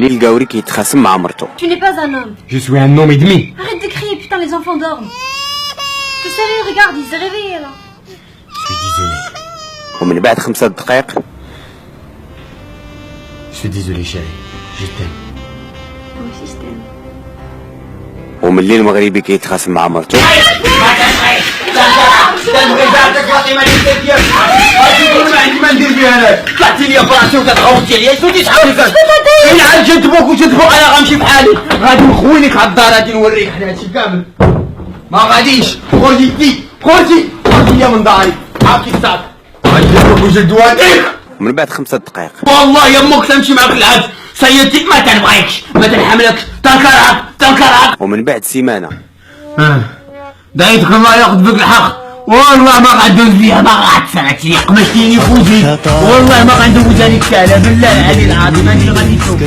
وملي لقاوري كيتخاصم مع مرتو. Tu n'es pas un homme. Je suis un homme et demi. Arrête de crier, putain, les enfants dorment. Qu'est-ce que c'est, regarde, il s'est réveillé là. Je suis désolé. ومن بعد 5 دقائق Je suis désolé chérie. Je t'aime. Moi aussi je t'aime. وملي المغربي كيتخاصم مع مرتو ما ندير بها انا طلعتي لي فراسي وكتغوتي عليا شنو تيسحبني فيك انا جيت بوك وجيت بوك انا غنمشي بحالي غادي نخوينك على الدار غادي نوريك حنا هادشي كامل ما غاديش خرجي ليا من داري عافاك الصاك غادي نجيب وجه دواديك ومن بعد 5 دقائق والله يا امك تمشي معاك العاد سيدتي ما تنبغيكش ما تنحملكش تنكرهك ومن بعد سيمانه دعيتك الله ياخذ بك الحق والله ما غندوز ليها ما غاتسرعت لي قمشتيني فوزي والله ما غندوز عليك سهله بالله العلي العظيم انت غادي تشوف